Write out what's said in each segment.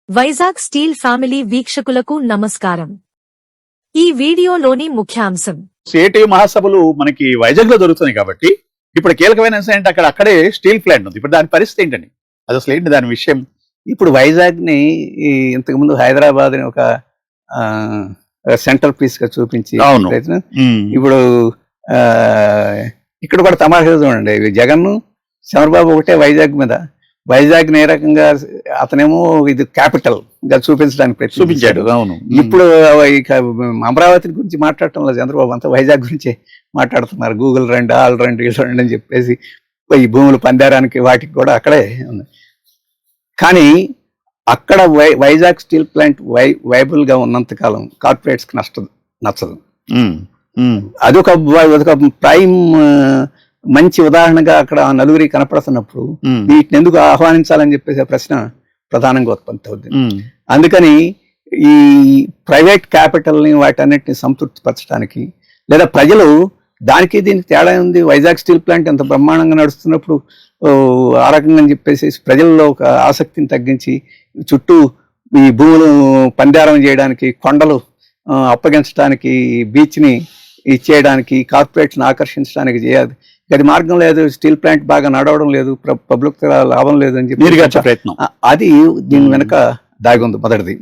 Vizag steel family వీక్షకులకు నమస్కారం. ఈ వీడియోలోని ముఖ్యాంశం సిఐటి మహాసభలు మనకి వైజాగ్ లో జరుగుతున్నాయి కాబట్టి ఇప్పుడు కీలకమైన అంటే అక్కడే స్టీల్ ప్లాంట్ ఉంది. ఇప్పుడు దాని పరిస్థితి ఏంటండి, అది అసలు ఏంటి దాని విషయం? ఇప్పుడు వైజాగ్ ని ఇంతకుముందు హైదరాబాద్ ని ఒక సెంట్రల్ పీస్ గా చూపించి ప్రయత్నం ఇప్పుడు ఇక్కడ కూడా తమాషా చూడండి. జగన్ చంద్రబాబు ఒకటే వైజాగ్ మీద, వైజాగ్ ఏ రకంగా అతనేమో ఇది క్యాపిటల్ గా చూపించడానికి చూపించాడు. అవును, ఇప్పుడు ఇక అమరావతి గురించి మాట్లాడటం లేదు చంద్రబాబు, అంతా వైజాగ్ గురించి మాట్లాడుతున్నారు. గూగుల్ రండి, ఆల్ రండి, వీళ్ళు రండి అని చెప్పేసి ఈ భూములు పందారానికి వాటికి కూడా అక్కడే ఉంది. కానీ అక్కడ వైజాగ్ స్టీల్ ప్లాంట్ వైబుల్ గా ఉన్నంతకాలం కార్పొరేట్స్ కి నచ్చదు. అదొక ప్రైమ్ మంచి ఉదాహరణగా అక్కడ నలుగురి కనపడుతున్నప్పుడు వీటిని ఎందుకు ఆహ్వానించాలని చెప్పేసి ప్రశ్న ప్రధానంగా ఉత్పత్తి అవుతుంది. అందుకని ఈ ప్రైవేట్ క్యాపిటల్ ని వాటన్నిటిని సంతృప్తి పరచడానికి, లేదా ప్రజలు దానికి దీనికి తేడా ఉంది. వైజాగ్ స్టీల్ ప్లాంట్ ఎంత బ్రహ్మాండంగా నడుస్తున్నప్పుడు ఆ రకంగా అని చెప్పేసి ప్రజల్లో ఒక ఆసక్తిని తగ్గించి చుట్టూ ఈ భూములు పందారం చేయడానికి, కొండలు అప్పగించడానికి, బీచ్ని ఇచ్చేయడానికి, కార్పొరేట్స్ని ఆకర్షించడానికి చేయాలి. అది మార్గం లేదు. స్టీల్ ప్లాంట్ బాగా నడవడం లేదు, పబ్లిక్ లాభం లేదు అని చెప్పి ప్రయత్నం అది దీని వెనక దాగి ఉంది. మొదటిది.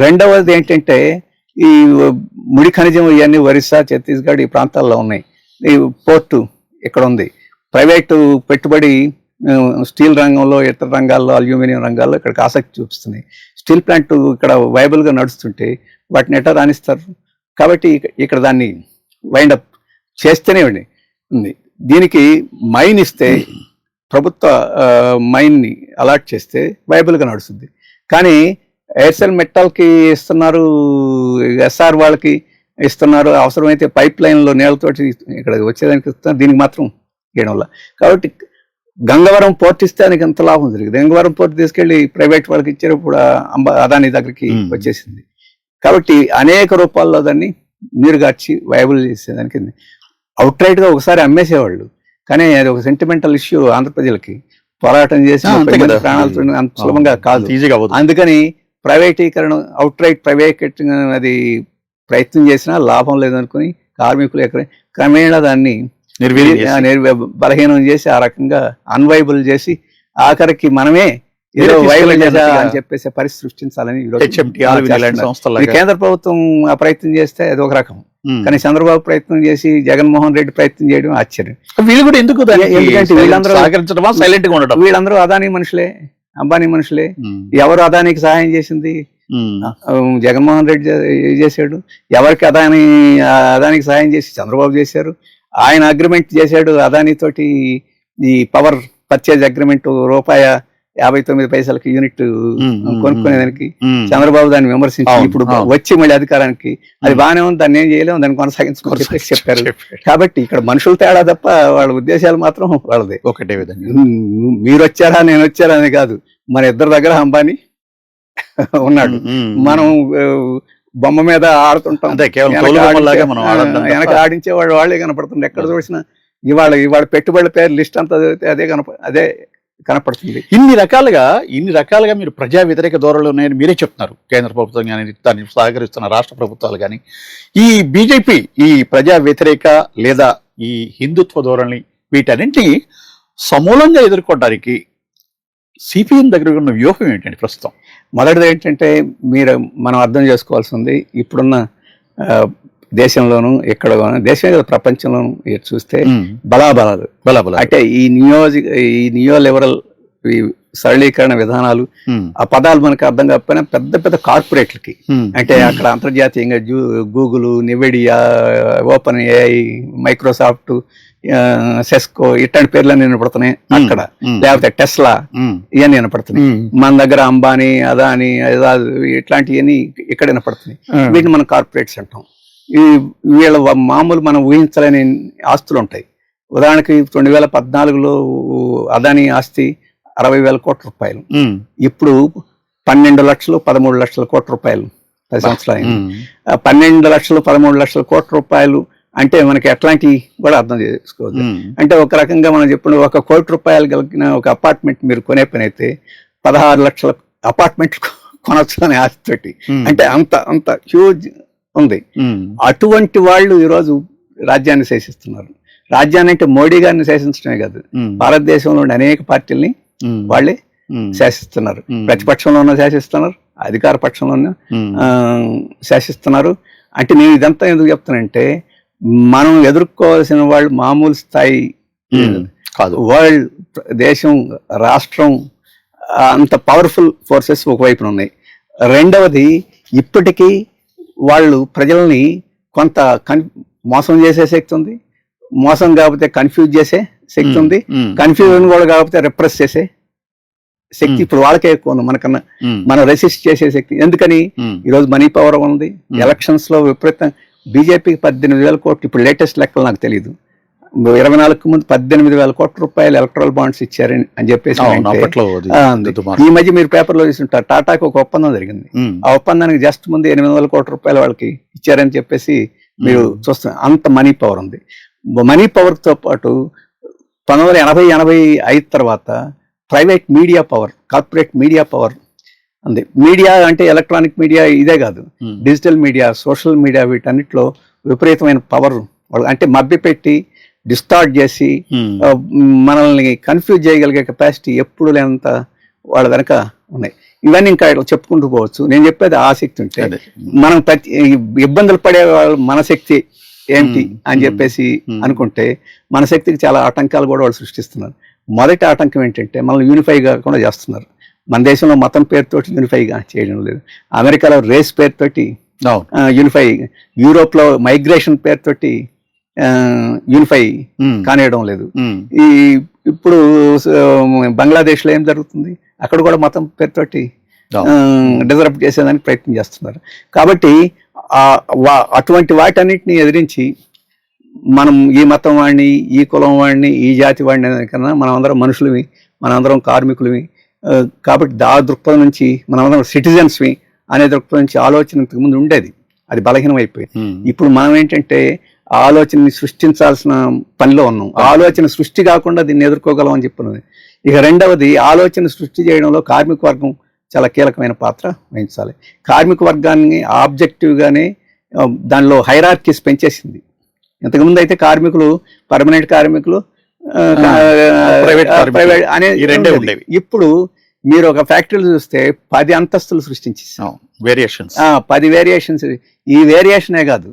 రెండవది ఏంటంటే ఈ ముడి ఖనిజం ఇవన్నీ ఒరిస్సా, ఛత్తీస్గఢ్ ఈ ప్రాంతాల్లో ఉన్నాయి. ఈ పోర్టు ఇక్కడ ఉంది. ప్రైవేటు పెట్టుబడి స్టీల్ రంగంలో, ఇతర రంగాల్లో, అల్యూమినియం రంగాల్లో ఇక్కడికి ఆసక్తి చూపిస్తున్నాయి. స్టీల్ ప్లాంట్ ఇక్కడ వైబుల్గా నడుస్తుంటే వాటిని ఎట్లా రాణిస్తారు? కాబట్టి ఇక్కడ దాన్ని వైండప్ చేస్తేనే ఉంది. దీనికి మైన్ ఇస్తే, ప్రభుత్వ మైన్ని అలాట్ చేస్తే వైబుల్గా నడుస్తుంది. కానీ ఎయిర్సెల్ మెటల్కి ఇస్తున్నారు, ఎస్ఆర్ వాళ్ళకి ఇస్తున్నారు, అవసరమైతే పైప్ లైన్లో నీళ్ళతోటి ఇక్కడ వచ్చేదానికి ఇస్తున్నారు, దీనికి మాత్రం చేయడం వల్ల. కాబట్టి గంగవరం పోర్ట్ ఇస్తే దానికి ఎంత లాభం జరిగింది. గంగవరం పోర్ట్ తీసుకెళ్లి ప్రైవేట్ వాళ్ళకి ఇచ్చేటప్పుడు అదాని దగ్గరికి వచ్చేసింది. కాబట్టి అనేక రూపాల్లో దాన్ని నీరుగార్చి వైబుల్ చేసేదానికి అవుట్ రైట్ గా ఒకసారి అమ్మేసేవాళ్ళు. కానీ అది ఒక సెంటిమెంటల్ ఇష్యూ. ఆంధ్రప్రజలకి పోరాటం చేసి ప్రాణాలతో అంత సులభంగా కాదు. అందుకని ప్రైవేటీకరణ, అవుట్ రైట్ ప్రైవేట్ అది ప్రయత్నం చేసినా లాభం లేదనుకుని కార్మికులు ఎక్కడ క్రమేణా దాన్ని బలహీనం చేసి, ఆ రకంగా అన్వైబుల్ చేసి, ఆఖరికి మనమే ఏదో వైబుల్ అని చెప్పేసి పరిస్థితి సృష్టించాలని కేంద్ర ప్రభుత్వం ఆ ప్రయత్నం చేస్తే అది ఒక రకం. కానీ చంద్రబాబు ప్రయత్నం చేసి, జగన్మోహన్ రెడ్డి ప్రయత్నం చేయడం ఆశ్చర్యం. వీళ్ళు కూడా ఎందుకు? ఎందుకంటే వీళ్ళందరూ అదానీ మనుషులే, అంబానీ మనుషులే. ఎవరు అదానికి సహాయం చేసింది? జగన్మోహన్ రెడ్డి చేశాడు. ఎవరికి అదానికి సహాయం చేసి? చంద్రబాబు చేశారు. ఆయన అగ్రిమెంట్ చేశాడు అదానీ తోటి, ఈ పవర్ పర్చేజ్ అగ్రిమెంట్ ₹1.59 యూనిట్ కొనుక్కునేదానికి. చంద్రబాబు దాన్ని విమర్శించి ఇప్పుడు వచ్చి మళ్ళీ అధికారానికి అది బాగానే ఉంది, దాన్ని ఏం చేయలేము, దాన్ని కొనసాగించుకోవాలి చెప్పారు. కాబట్టి ఇక్కడ మనుషులు తేడా తప్ప వాళ్ళ ఉద్దేశాలు మాత్రం వాళ్ళదే. ఒకటే విధంగా మీరు వచ్చారా నేను వచ్చారా అని కాదు. మన ఇద్దరి దగ్గర అంబానీ ఉన్నాడు. మనం బొమ్మ మీద ఆడుతుంటాం, వెనక ఆడించేవాడు వాళ్ళే కనపడుతుంది. ఎక్కడ చూసినా ఇవాళ పెట్టుబడుల పేరు లిస్ట్ అంతా చదివితే అదే కనపడుతుంది. ఇన్ని రకాలుగా మీరు ప్రజా వ్యతిరేక ధోరణులు ఉన్నాయని మీరే చెప్తున్నారు. కేంద్ర ప్రభుత్వం కానీ, దాన్ని సహకరిస్తున్న రాష్ట్ర ప్రభుత్వాలు కానీ, ఈ బీజేపీ ఈ ప్రజా వ్యతిరేక లేదా ఈ హిందుత్వ ధోరణి వీటన్నింటినీ సమూలంగా ఎదుర్కోవడానికి సిపిఎం దగ్గర ఉన్న వ్యూహం ఏంటంటే ప్రస్తుతం? మొదటిది ఏంటంటే మనం అర్థం చేసుకోవాల్సింది, ఇప్పుడున్న దేశంలోను, ఎక్కడ దేశం ప్రపంచంలోను చూస్తే బలాబలాలు అంటే ఈ నియో లిబరల్ సరళీకరణ విధానాలు, ఆ పదాలు మనకు అర్థం కాకపోయినా పెద్ద పెద్ద కార్పొరేట్లకి, అంటే అక్కడ అంతర్జాతీయంగా గూగుల్, నివెడియా, ఓపెన్ ఏఐ, మైక్రోసాఫ్ట్, సెస్కో ఇట్లాంటి పేర్లన్నీ వినపడుతున్నాయి అక్కడ. లేకపోతే టెస్లా ఇవన్నీ వినపడుతున్నాయి. మన దగ్గర అంబానీ, అదానీ, ఇట్లాంటివన్నీ ఇక్కడ వినపడుతున్నాయి. వీటిని మనం కార్పొరేట్స్ అంటాం. వీళ్ళ మామూలు మనం ఊహించలేని ఆస్తులు ఉంటాయి. ఉదాహరణకి 2014లో అదానీ ఆస్తి 60,000 కోట్ల రూపాయలు. ఇప్పుడు 12 లక్షలు 13 లక్షల కోట్ల రూపాయలు 10 సంవత్సరాలు అయింది. 12 లక్షలు 13 లక్షల కోట్ల రూపాయలు అంటే మనకి ఎట్లాంటి కూడా అర్థం చేసుకోవచ్చు. అంటే ఒక రకంగా మనం చెప్పిన ₹1 కోటి కలిగిన ఒక అపార్ట్మెంట్ మీరు కొనే పని అయితే 16 లక్షల అపార్ట్మెంట్ కొనొచ్చు అనే ఆశతోటి. అంటే అంత హ్యూజ్ ఉంది. అటువంటి వాళ్ళు ఈరోజు రాజ్యాన్ని శాసిస్తున్నారు. రాజ్యాన్ని అంటే మోడీ గారిని శాసించడమే కాదు, భారతదేశంలో ఉండే అనేక పార్టీల్ని వాళ్ళే శాసిస్తున్నారు. ప్రతిపక్షంలో ఉన్న శాసిస్తున్నారు, అధికార పక్షంలో శాసిస్తున్నారు. అంటే నేను ఇదంతా ఎందుకు చెప్తానంటే, మనం ఎదుర్కోవాల్సిన వాళ్ళు మామూలు స్థాయి కాదు. వరల్డ్, దేశం, రాష్ట్రం అంత పవర్ఫుల్ ఫోర్సెస్ ఒకవైపున ఉన్నాయి. రెండవది, ఇప్పటికీ వాళ్ళు ప్రజల్ని కొంత మోసం చేసే శక్తి ఉంది, మోసం కాకపోతే కన్ఫ్యూజ్ చేసే శక్తి ఉంది, కన్ఫ్యూజన్ కూడా కాకపోతే రిప్రెస్ చేసే శక్తి ఇప్పుడు వాళ్ళకే ఎక్కువ ఉంది మనకన్నా. మనం రెసిస్ట్ చేసే శక్తి. ఎందుకని? ఈరోజు మనీ పవర్ ఉంది. ఎలక్షన్స్ లో విపరీతం బీజేపీకి 18,000 కోట్లు, ఇప్పుడు లేటెస్ట్ లెక్కలు నాకు తెలియదు, 24 ముందు 18,000 కోట్ల రూపాయలు ఎలక్ట్రల్ బాండ్స్ ఇచ్చారని అని చెప్పేసి ఈ మధ్య మీరు పేపర్లో చూస్తుంటారు. టాటాకి ఒక ఒప్పందం జరిగింది. ఆ ఒప్పందానికి జస్ట్ ముందు 800 కోట్ల రూపాయలు వాళ్ళకి ఇచ్చారని చెప్పేసి మీరు చూస్తున్నారు. అంత మనీ పవర్ ఉంది. మనీ పవర్ తో పాటు 1985 తర్వాత private media power, corporate media power ఉంది. మీడియా అంటే ఎలక్ట్రానిక్ మీడియా ఇదే కాదు, డిజిటల్ మీడియా, సోషల్ మీడియా, వీటన్నిటిలో విపరీతమైన పవర్. అంటే మభ్యపెట్టి డిస్టార్ట్ చేసి మనల్ని కన్ఫ్యూజ్ చేయగలిగే కెపాసిటీ ఎప్పుడు లేనంత వాళ్ళ వెనక ఉన్నాయి. ఇవన్నీ ఇంకా చెప్పుకుంటూ పోవచ్చు. నేను చెప్పేది ఆసక్తి ఉంటే మనం ప్రతి ఇబ్బందులు పడే వాళ్ళు మన శక్తి ఏంటి అని చెప్పేసి అనుకుంటే మన శక్తికి చాలా ఆటంకాలు కూడా వాళ్ళు సృష్టిస్తున్నారు. మొదటి ఆటంకం ఏంటంటే మనల్ని యూనిఫై కాకుండా చేస్తున్నారు. మన దేశంలో మతం పేరుతోటి యూనిఫైగా చేయడం లేదు, అమెరికాలో రేస్ పేరుతోటి యూనిఫై, యూరోప్ లో మైగ్రేషన్ పేరుతోటి యూనిఫై కానియడం లేదు. ఇప్పుడు బంగ్లాదేశ్ లో ఏం జరుగుతుంది, అక్కడ కూడా మతం పేరుతోటి డిజరప్ట్ చేసేదానికి ప్రయత్నం చేస్తున్నారు. కాబట్టి అటువంటి వాటన్నిటిని ఎదిరించి మనం ఈ మతం వాడిని, ఈ కులం వాడిని, ఈ జాతి వాడిని కన్నా మనం అందరం మనుషులవి, మనందరం కార్మికులవి. కాబట్టి దృక్పథం నుంచి మనమందరం సిటిజన్స్వి అనే దృక్పథం నుంచి ఆలోచన ముందు ఉండేది, అది బలహీనం అయిపోయింది. ఇప్పుడు మనం ఏంటంటే ఆలోచనని సృష్టించాల్సిన పనిలో ఉన్నాం. ఆలోచన సృష్టి కాకుండా దీన్ని ఎదుర్కోగలం అని చెప్పినది. ఇక రెండవది, ఆలోచన సృష్టి చేయడంలో కార్మిక వర్గం చాలా కీలకమైన పాత్ర వహించాలి. కార్మిక వర్గాన్ని ఆబ్జెక్టివ్గానే దానిలో హైరార్కీస్ పెంచేసింది. ఇంతకుముందు అయితే కార్మికులు పర్మనెంట్ కార్మికులు, ప్రైవేట్ అనే ఉండేవి. ఇప్పుడు మీరు ఒక ఫ్యాక్టరీలు చూస్తే 10 అంతస్తులు సృష్టించేసాం, 10 వేరియేషన్స్. ఈ వేరియేషనే కాదు,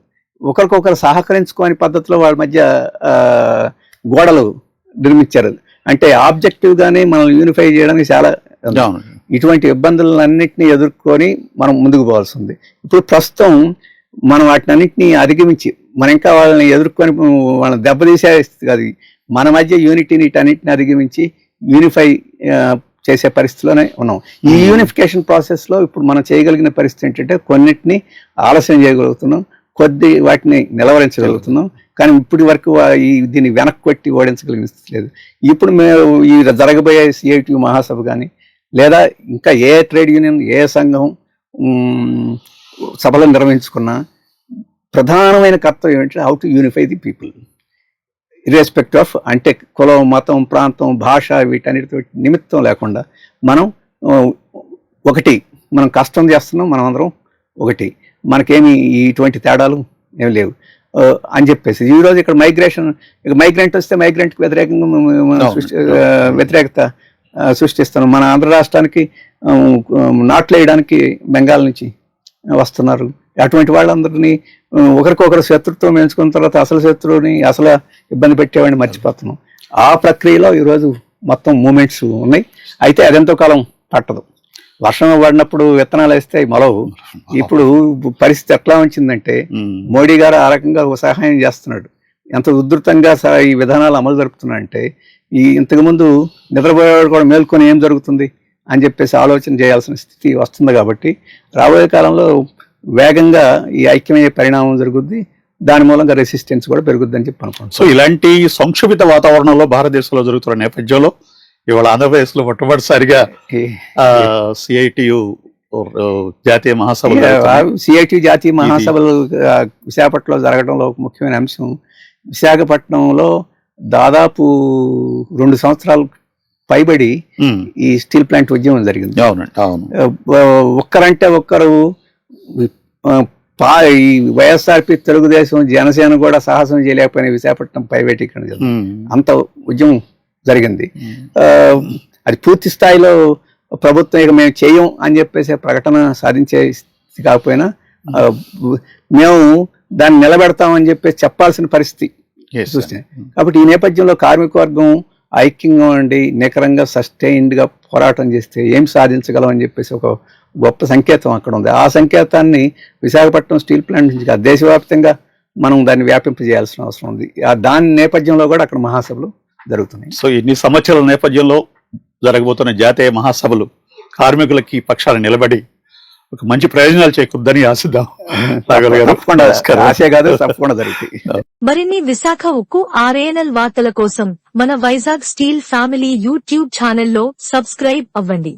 ఒకరికొకరు సహకరించుకోని పద్ధతిలో వాళ్ళ మధ్య గోడలు నిర్మించారు. అంటే ఆబ్జెక్టివ్ గానే మనం యూనిఫై చేయడానికి చాలా ఇటువంటి ఇబ్బందులన్నింటినీ ఎదుర్కొని మనం ముందుకు పోవాల్సి ఉంది. ఇప్పుడు ప్రస్తుతం మనం వాటిని అన్నింటినీ అధిగమించి మనం ఇంకా వాళ్ళని ఎదుర్కొని వాళ్ళని దెబ్బతీసే కాదు, మన మధ్య యూనిటీని వీటన్నిటిని అధిగమించి యూనిఫై చేసే పరిస్థితిలోనే ఉన్నాం. ఈ యూనిఫికేషన్ ప్రాసెస్ లో ఇప్పుడు మనం చేయగలిగిన పరిస్థితి ఏంటంటే కొన్నిటిని ఆలస్యం చేయగలుగుతున్నాం, కొద్ది వాటిని నిలవరించగలుగుతున్నాం. కానీ ఇప్పటి వరకు దీన్ని వెనక్కి కొట్టి ఓడించగలిగిన స్థితి లేదు. ఇప్పుడు మేము ఈ జరగబోయే CITU మహాసభ కానీ లేదా ఇంకా ఏ ట్రేడ్ యూనియన్, ఏ సంఘం సభలను నిర్వహించుకున్నా ప్రధానమైన కర్తవ్యం ఏంటంటే how to unify the people irrespective of, అంటే కులం, మతం, ప్రాంతం, భాష వీటన్నిటితో నిమిత్తం లేకుండా మనం ఒకటి, మనం కష్టం చేస్తున్నాం, మనం అందరం ఒకటి, మనకేమి ఇటువంటి తేడాలు ఏమి లేవు అని చెప్పేసి ఈరోజు ఇక్కడ మైగ్రెంట్ వస్తే మైగ్రెంట్కి వ్యతిరేకత సృష్టిస్తున్నాం. మన ఆంధ్ర రాష్ట్రానికి నాట్లు వేయడానికి బెంగాల్ నుంచి వస్తున్నారు. అటువంటి వాళ్ళందరినీ ఒకరికొకరు శత్రుత్వం ఎంచుకున్న తర్వాత అసలు శత్రువుని, అసలు ఇబ్బంది పెట్టేవాడిని మర్చిపోతున్నాం. ఆ ప్రక్రియలో ఈరోజు మొత్తం మూమెంట్స్ ఉన్నాయి. అయితే అదెంతో కాలం పట్టదు. వర్షం పడినప్పుడు విత్తనాలు వేస్తే మొలవు. ఇప్పుడు పరిస్థితి ఎట్లా వచ్చిందంటే మోడీ గారు ఆ రకంగా సహాయం చేస్తున్నాడు. ఎంత ఉధృతంగా ఈ విధానాలు అమలు జరుపుతున్నాడంటే ఇంతకుముందు నిద్రపోయేవాడు కూడా మేల్కొని ఏం జరుగుతుంది అని చెప్పేసి ఆలోచన చేయాల్సిన స్థితి వస్తుంది. కాబట్టి రాబోయే కాలంలో వేగంగా ఈ ఐక్యమయ్యే పరిణామం జరుగుద్ది, దాని మూలంగా రెసిస్టెన్స్ కూడా పెరుగుద్ది అని చెప్పి అనుకుంటున్నాను. సో ఇలాంటి సంక్షోభిత వాతావరణంలో భారతదేశంలో జరుగుతున్న నేపథ్యంలో ఇవాళ ఆంధ్రప్రదేశ్ లో మొట్టమొదటిసారిగా CITU జాతీయ మహాసభలు CITU జాతీయ మహాసభలు విశాఖపట్నంలో జరగడంలో ఒక ముఖ్యమైన అంశం. విశాఖపట్నంలో దాదాపు 2 సంవత్సరాల పైబడి ఉమ్. ఈ స్టీల్ ప్లాంట్ ఉద్యమం జరిగింది. అవునండి, అవును. ఒక్కరంటే ఒక్కరు ఈ వైఎస్ఆర్పి, తెలుగుదేశం, జనసేన కూడా సాహసం చేయలేకపోయిన విశాఖపట్నం ప్రైవేటీకరణ జరిగింది. ఉమ్. అంత ఉద్యమం జరిగింది. ఉమ్. అది పూర్తి స్థాయిలో ప్రభుత్వం ఇక మేము చేయం అని చెప్పేసి ప్రకటన సాధించే స్థితి కాకపోయినా మేము దాన్ని నిలబెడతామని చెప్పేసి చెప్పాల్సిన పరిస్థితి Yes, sir. చూస్తే. కాబట్టి ఈ నేపథ్యంలో కార్మిక వర్గం ఐక్యంగా ఉండి నికరంగా సస్టైన్డ్ గా పోరాటం చేస్తే ఏం సాధించగలం అని చెప్పేసి ఒక గొప్ప సంకేతం అక్కడ ఉంది. ఆ సంకేతాన్ని విశాఖపట్నం స్టీల్ ప్లాంట్ నుంచి కాదు, దేశవ్యాప్తంగా మనం దాన్ని వ్యాపింపజేయాల్సిన అవసరం ఉంది. దాని నేపథ్యంలో కూడా అక్కడ మహాసభలు జరుగుతున్నాయి. సో ఇన్ని సంవత్సరాల నేపథ్యంలో జరగబోతున్న జాతీయ మహాసభలు కార్మికులకి పక్షాన నిలబడి ఒక మంచి ప్రయోజనాలు చేకూర్దని ఆశిద్దాం. రాఘవ్ గారు, తప్పకుండా నమస్కారం. ఆశే కాదు, తప్పకుండా జరుగుతాయి. మరిన్ని విశాఖ ఉక్కు RANL వార్తల కోసం మన వైజాగ్ స్టీల్ ఫ్యామిలీ యూట్యూబ్ ఛానల్లో సబ్స్క్రైబ్ అవ్వండి.